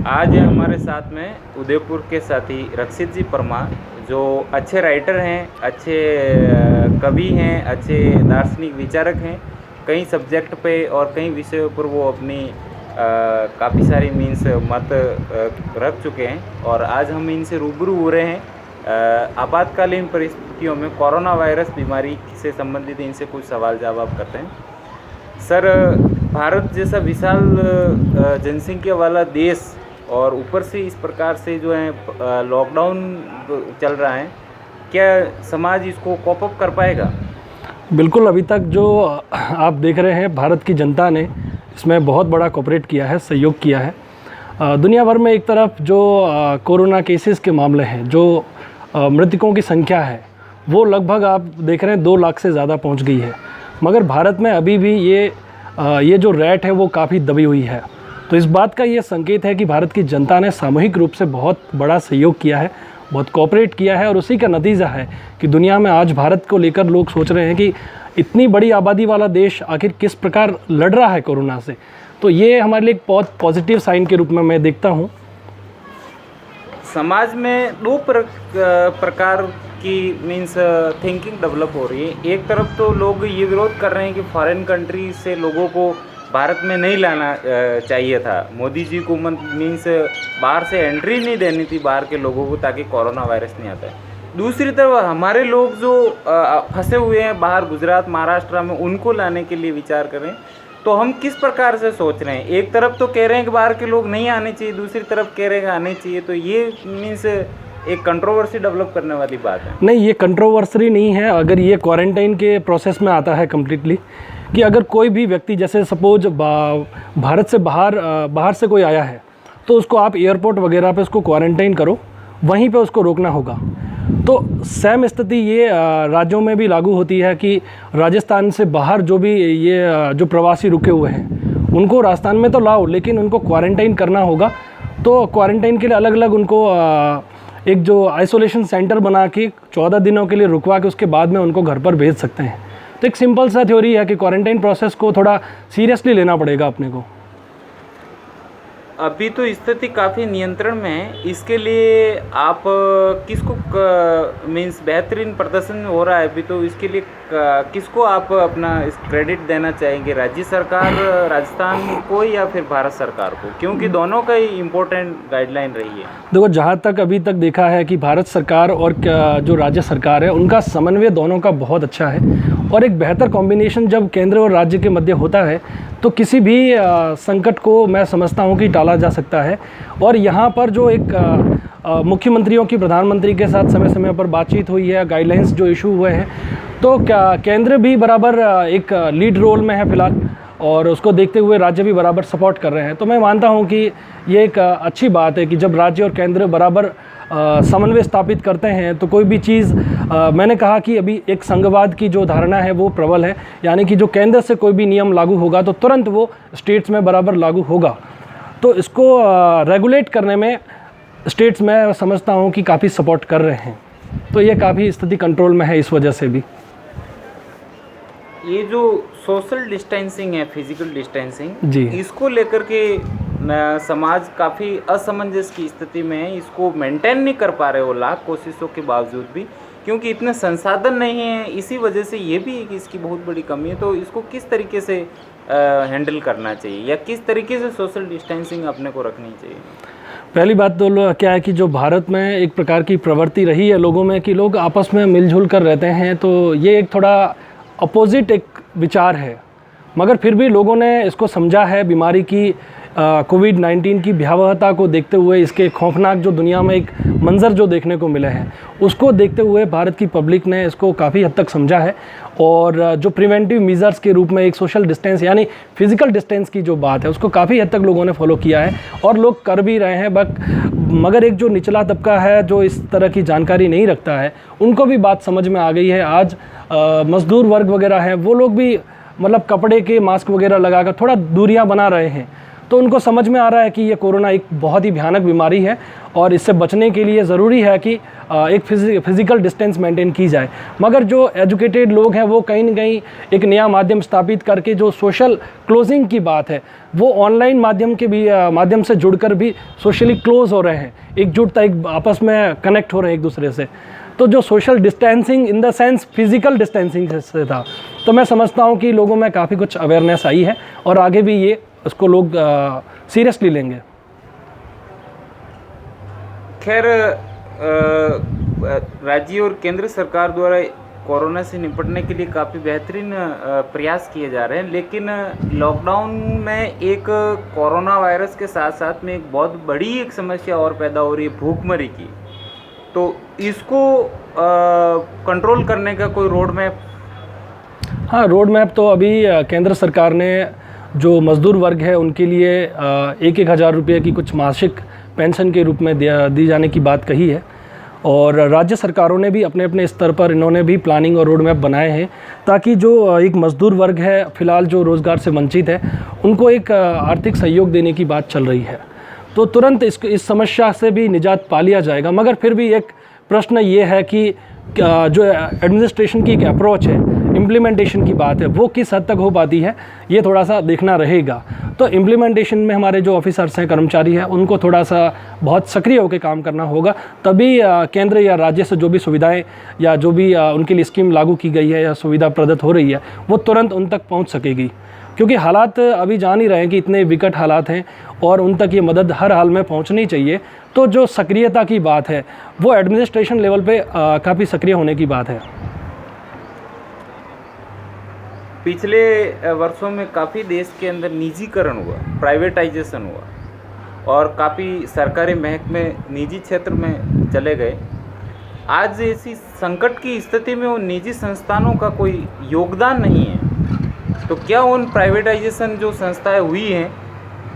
आज है हमारे साथ में उदयपुर के साथी रक्षित जी परमार, जो अच्छे राइटर हैं, अच्छे कवि हैं, अच्छे दार्शनिक विचारक हैं। कई सब्जेक्ट पे और कई विषयों पर वो अपनी काफ़ी सारी मीन्स मत रख चुके हैं और आज हम इनसे रूबरू हो रहे हैं। आपातकालीन परिस्थितियों में कोरोना वायरस बीमारी से संबंधित इनसे कुछ सवाल जवाब करते हैं। सर, भारत जैसा विशाल जनसंख्या वाला देश और ऊपर से इस प्रकार से जो है लॉकडाउन चल रहा है, क्या समाज इसको कॉप अप कर पाएगा? बिल्कुल, अभी तक जो आप देख रहे हैं भारत की जनता ने इसमें बहुत बड़ा कोऑपरेट किया है, सहयोग किया है। दुनिया भर में एक तरफ जो कोरोना केसेस के मामले हैं, जो मृतकों की संख्या है वो लगभग आप देख रहे हैं 2 लाख से ज़्यादा पहुंच गई है, मगर भारत में अभी भी ये जो रेट है वो काफ़ी दबी हुई है। तो इस बात का ये संकेत है कि भारत की जनता ने सामूहिक रूप से बहुत बड़ा सहयोग किया है, बहुत कोऑपरेट किया है और उसी का नतीजा है कि दुनिया में आज भारत को लेकर लोग सोच रहे हैं कि इतनी बड़ी आबादी वाला देश आखिर किस प्रकार लड़ रहा है कोरोना से। तो ये हमारे लिए एक बहुत पॉजिटिव साइन के रूप में मैं देखता हूँ। समाज में 2 प्रकार की मीन्स थिंकिंग डेवलप हो रही है। एक तरफ तो लोग ये विरोध कर रहे हैं कि फॉरेन कंट्री से लोगों को भारत में नहीं लाना चाहिए था, मोदी जी को मीन्स बाहर से एंट्री नहीं देनी थी बाहर के लोगों को, ताकि कोरोना वायरस नहीं आता है। दूसरी तरफ हमारे लोग जो फंसे हुए हैं बाहर गुजरात महाराष्ट्र में, उनको लाने के लिए विचार करें तो हम किस प्रकार से सोच रहे हैं? एक तरफ तो कह रहे हैं कि बाहर के लोग नहीं आने चाहिए, दूसरी तरफ कह रहे हैं कि आने चाहिए। तो ये मीन्स एक कंट्रोवर्सी डेवलप करने वाली बात है। नहीं, ये कंट्रोवर्सी नहीं है। अगर ये क्वारंटाइन के प्रोसेस में आता है कम्प्लीटली, कि अगर कोई भी व्यक्ति जैसे सपोज भारत से बाहर से कोई आया है तो उसको आप एयरपोर्ट वगैरह पे उसको क्वारंटाइन करो, वहीं पे उसको रोकना होगा। तो सेम स्थिति ये राज्यों में भी लागू होती है कि राजस्थान से बाहर जो भी ये जो प्रवासी रुके हुए हैं उनको राजस्थान में तो लाओ, लेकिन उनको क्वारंटाइन करना होगा। तो क्वारंटाइन के लिए अलग अलग उनको एक जो आइसोलेशन सेंटर बना के 14 दिनों के लिए रुकवा के उसके बाद में उनको घर पर भेज सकते हैं। तो एक सिंपल सा थ्योरी है कि क्वारंटाइन प्रोसेस को थोड़ा सीरियसली लेना पड़ेगा अपने को। अभी तो स्थिति काफ़ी नियंत्रण में है, इसके लिए आप किसको मीन्स बेहतरीन प्रदर्शन हो रहा है अभी, तो इसके लिए किसको आप अपना इस क्रेडिट देना चाहेंगे? राज्य सरकार राजस्थान को या फिर भारत सरकार को? क्योंकि दोनों का ही इम्पोर्टेंट गाइडलाइन रही है। देखो, जहाँ तक अभी तक देखा है कि भारत सरकार और जो राज्य सरकार है उनका समन्वय दोनों का बहुत अच्छा है और एक बेहतर कॉम्बिनेशन जब केंद्र और राज्य के मध्य होता है तो किसी भी संकट को मैं समझता हूँ कि टाला जा सकता है। और यहाँ पर जो एक मुख्यमंत्रियों की प्रधानमंत्री के साथ समय समय पर बातचीत हुई है, गाइडलाइंस जो इशू हुए हैं, तो क्या केंद्र भी बराबर एक लीड रोल में है फिलहाल और उसको देखते हुए राज्य भी बराबर सपोर्ट कर रहे हैं। तो मैं मानता हूँ कि ये एक अच्छी बात है कि जब राज्य और केंद्र बराबर समन्वय स्थापित करते हैं तो कोई भी चीज़ मैंने कहा कि अभी एक संघवाद की जो धारणा है वो प्रबल है, यानी कि जो केंद्र से कोई भी नियम लागू होगा तो तुरंत वो स्टेट्स में बराबर लागू होगा। तो इसको रेगुलेट करने में स्टेट्स मैं समझता हूँ कि काफ़ी सपोर्ट कर रहे हैं। तो ये काफ़ी स्थिति कंट्रोल में है इस वजह से भी। ये जो सोशल डिस्टेंसिंग है, फिजिकल डिस्टेंसिंग जी, इसको लेकर के समाज काफ़ी असमंजस की स्थिति में है। इसको मेंटेन नहीं कर पा रहे हो लाख कोशिशों के बावजूद भी, क्योंकि इतने संसाधन नहीं है। इसी वजह से ये भी एक इसकी बहुत बड़ी कमी है। तो इसको किस तरीके से हैंडल करना चाहिए या किस तरीके से सोशल डिस्टेंसिंग अपने को रखनी चाहिए? पहली बात तो क्या है कि जो भारत में एक प्रकार की प्रवृत्ति रही है लोगों में कि लोग आपस में मिलजुल कर रहते हैं, तो ये एक थोड़ा अपोजिट एक विचार है, मगर फिर भी लोगों ने इसको समझा है। बीमारी की कोविड-19 की भयावहता को देखते हुए, इसके खौफनाक जो दुनिया में एक मंज़र जो देखने को मिले हैं उसको देखते हुए भारत की पब्लिक ने इसको काफ़ी हद तक समझा है। और जो प्रिवेंटिव मेजर्स के रूप में एक सोशल डिस्टेंस यानी फिज़िकल डिस्टेंस की जो बात है उसको काफ़ी हद तक लोगों ने फॉलो किया है और लोग कर भी रहे हैं। मगर एक जो निचला तबका है जो इस तरह की जानकारी नहीं रखता है, उनको भी बात समझ में आ गई है। आज मज़दूर वर्ग वगैरह हैं, वो लोग भी मतलब कपड़े के मास्क वगैरह लगाकर थोड़ा दूरियां बना रहे हैं। तो उनको समझ में आ रहा है कि ये कोरोना एक बहुत ही भयानक बीमारी है और इससे बचने के लिए ज़रूरी है कि एक फिज़िकल डिस्टेंस मेंटेन की जाए। मगर जो एजुकेटेड लोग हैं वो कहीं ना कहीं एक नया माध्यम स्थापित करके जो सोशल क्लोजिंग की बात है वो ऑनलाइन माध्यम के भी माध्यम से जुड़कर भी सोशली क्लोज हो रहे हैं, एकजुटता, एक आपस में कनेक्ट हो रहे हैं एक दूसरे से। तो जो social distancing in the sense physical distancing से था, तो मैं समझता हूँ कि लोगों में काफ़ी कुछ अवेयरनेस आई है और आगे भी ये उसको लोग सीरियसली लेंगे। खैर, राज्य और केंद्र सरकार द्वारा कोरोना से निपटने के लिए काफ़ी बेहतरीन प्रयास किए जा रहे हैं, लेकिन लॉकडाउन में एक कोरोना वायरस के साथ साथ में एक बहुत बड़ी एक समस्या और पैदा हो रही है, भूखमरी की। तो इसको कंट्रोल करने का कोई रोड मैप? हाँ, रोड मैप तो अभी केंद्र सरकार ने जो मज़दूर वर्ग है उनके लिए 1-1 हज़ार रुपये की कुछ मासिक पेंशन के रूप में दी जाने की बात कही है। और राज्य सरकारों ने भी अपने अपने स्तर पर इन्होंने भी प्लानिंग और रोड मैप बनाए हैं ताकि जो एक मज़दूर वर्ग है फ़िलहाल जो रोज़गार से वंचित है उनको एक आर्थिक सहयोग देने की बात चल रही है। तो तुरंत इस समस्या से भी निजात पा लिया जाएगा। मगर फिर भी एक प्रश्न ये है कि जो एडमिनिस्ट्रेशन की एक अप्रोच है, इम्प्लीमेंटेशन की बात है, वो किस हद तक हो पाती है, ये थोड़ा सा देखना रहेगा। तो इम्प्लीमेंटेशन में हमारे जो ऑफिसर्स हैं, कर्मचारी हैं, उनको थोड़ा सा बहुत सक्रिय होकर काम करना होगा, तभी केंद्र या राज्य से जो भी सुविधाएं या जो भी उनके लिए स्कीम लागू की गई है या सुविधा प्रदत्त हो रही है वो तुरंत उन तक पहुँच सकेगी। क्योंकि हालात अभी जान ही रहे हैं कि इतने विकट हालात हैं और उन तक ये मदद हर हाल में पहुंचनी चाहिए। तो जो सक्रियता की बात है वो एडमिनिस्ट्रेशन लेवल पे काफ़ी सक्रिय होने की बात है। पिछले वर्षों में काफ़ी देश के अंदर निजीकरण हुआ, प्राइवेटाइजेशन हुआ और काफ़ी सरकारी महकमे निजी क्षेत्र में चले गए। आज ऐसी संकट की स्थिति में उन निजी संस्थानों का कोई योगदान नहीं है, तो क्या उन प्राइवेटाइजेशन जो संस्थाएं हुई हैं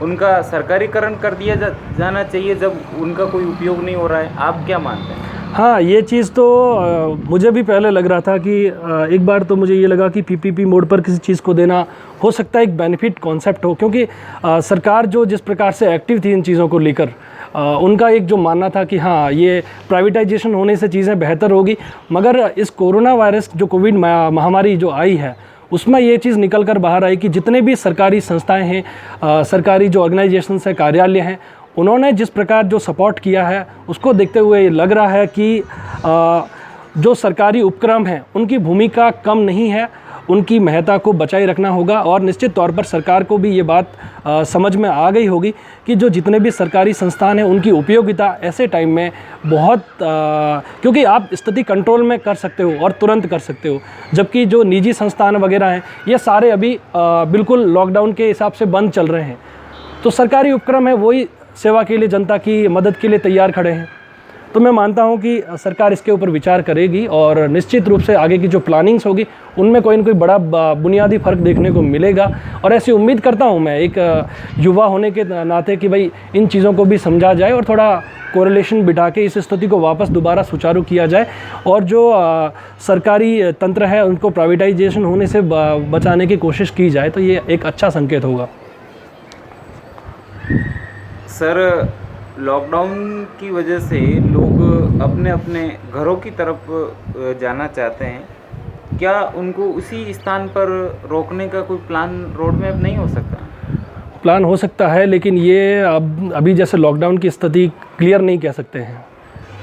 उनका सरकारीकरण कर दिया जाना चाहिए जब उनका कोई उपयोग नहीं हो रहा है? आप क्या मानते हैं? हाँ, ये चीज़ तो मुझे भी पहले लग रहा था कि एक बार तो मुझे ये लगा कि पीपीपी मोड पर किसी चीज़ को देना हो सकता है एक बेनिफिट कॉन्सेप्ट हो, क्योंकि सरकार जो जिस प्रकार से एक्टिव थी इन चीज़ों को लेकर, उनका एक जो मानना था कि हाँ ये प्राइवेटाइजेशन होने से चीज़ें बेहतर होगी। मगर इस कोरोना वायरस जो कोविड महामारी जो आई है उसमें ये चीज़ निकल कर बाहर आई कि जितने भी सरकारी संस्थाएं हैं, सरकारी जो ऑर्गेनाइजेशंस हैं, कार्यालय हैं, उन्होंने जिस प्रकार जो सपोर्ट किया है उसको देखते हुए लग रहा है कि जो सरकारी उपक्रम हैं उनकी भूमिका कम नहीं है, उनकी महत्ता को बचाए रखना होगा। और निश्चित तौर पर सरकार को भी ये बात समझ में आ गई होगी कि जो जितने भी सरकारी संस्थान हैं उनकी उपयोगिता ऐसे टाइम में बहुत क्योंकि आप स्थिति कंट्रोल में कर सकते हो और तुरंत कर सकते हो, जबकि जो निजी संस्थान वगैरह हैं ये सारे अभी बिल्कुल लॉकडाउन के हिसाब से बंद चल रहे हैं। तो सरकारी उपक्रम है वही सेवा के लिए, जनता की मदद के लिए तैयार खड़े हैं। तो मैं मानता हूं कि सरकार इसके ऊपर विचार करेगी और निश्चित रूप से आगे की जो प्लानिंग्स होगी उनमें कोई न कोई बड़ा बुनियादी फ़र्क देखने को मिलेगा। और ऐसी उम्मीद करता हूं मैं एक युवा होने के नाते कि भाई इन चीज़ों को भी समझा जाए और थोड़ा कोरिलेशन बिठा के इस स्थिति को वापस दोबारा सुचारू किया जाए और जो सरकारी तंत्र है उनको प्राइवेटाइजेशन होने से बचाने की कोशिश की जाए, तो ये एक अच्छा संकेत होगा। सर, लॉकडाउन की वजह से लोग अपने अपने घरों की तरफ जाना चाहते हैं, क्या उनको उसी स्थान पर रोकने का कोई प्लान, रोड मैप नहीं हो सकता? प्लान हो सकता है, लेकिन ये अभी जैसे लॉकडाउन की स्थिति क्लियर नहीं कह सकते हैं,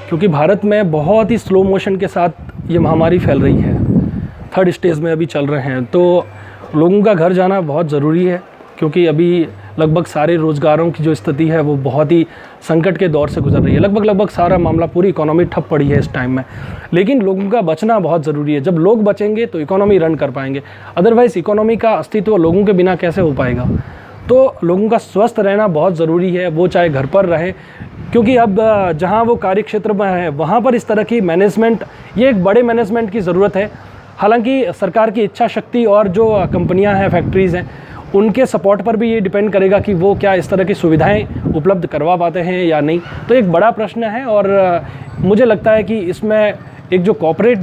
क्योंकि भारत में बहुत ही स्लो मोशन के साथ ये महामारी फैल रही है। 3rd स्टेज में अभी चल रहे हैं, तो लोगों का घर जाना बहुत ज़रूरी है, क्योंकि अभी लगभग सारे रोज़गारों की जो स्थिति है वो बहुत ही संकट के दौर से गुजर रही है। लगभग सारा मामला, पूरी इकोनॉमी ठप पड़ी है इस टाइम में। लेकिन लोगों का बचना बहुत ज़रूरी है। जब लोग बचेंगे तो इकोनॉमी रन कर पाएंगे, अदरवाइज़ इकोनॉमी का अस्तित्व लोगों के बिना कैसे हो पाएगा। तो लोगों का स्वस्थ रहना बहुत ज़रूरी है, वो चाहे घर पर रहें, क्योंकि अब जहाँ वो कार्य क्षेत्र में है वहाँ पर इस तरह की मैनेजमेंट, ये एक बड़े मैनेजमेंट की ज़रूरत है। हालांकि सरकार की इच्छा शक्ति और जो कंपनियाँ हैं, फैक्ट्रीज़ हैं, उनके सपोर्ट पर भी ये डिपेंड करेगा कि वो क्या इस तरह की सुविधाएं उपलब्ध करवा पाते हैं या नहीं। तो एक बड़ा प्रश्न है और मुझे लगता है कि इसमें एक जो कॉर्पोरेट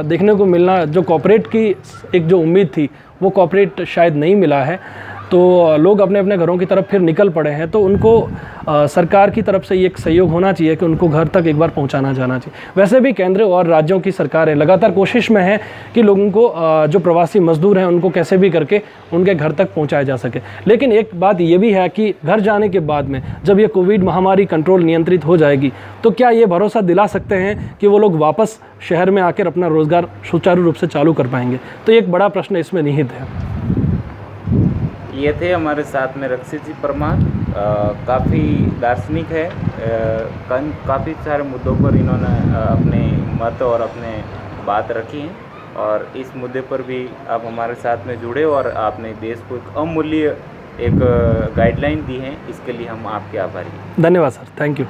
देखने को मिलना, जो कॉर्पोरेट की एक जो उम्मीद थी वो कॉर्पोरेट शायद नहीं मिला है। तो लोग अपने अपने घरों की तरफ फिर निकल पड़े हैं। तो उनको सरकार की तरफ से ये एक सहयोग होना चाहिए कि उनको घर तक एक बार पहुंचाना जाना चाहिए। वैसे भी केंद्र और राज्यों की सरकारें लगातार कोशिश में है कि लोगों को जो प्रवासी मजदूर हैं उनको कैसे भी करके उनके घर तक पहुंचाया जा सके। लेकिन एक बात ये भी है कि घर जाने के बाद में जब ये कोविड महामारी कंट्रोल नियंत्रित हो जाएगी तो क्या ये भरोसा दिला सकते हैं कि वो लोग वापस शहर में आकर अपना रोज़गार सुचारू रूप से चालू कर पाएंगे? तो एक बड़ा प्रश्न इसमें निहित है। ये थे हमारे साथ में रक्षित जी परमार। काफ़ी दार्शनिक है, काफ़ी सारे मुद्दों पर इन्होंने अपने मत और अपने बात रखी हैं, और इस मुद्दे पर भी आप हमारे साथ में जुड़े और आपने देश को एक अमूल्य एक गाइडलाइन दी है, इसके लिए हम आपके आभारी हैं। धन्यवाद सर, थैंक यू।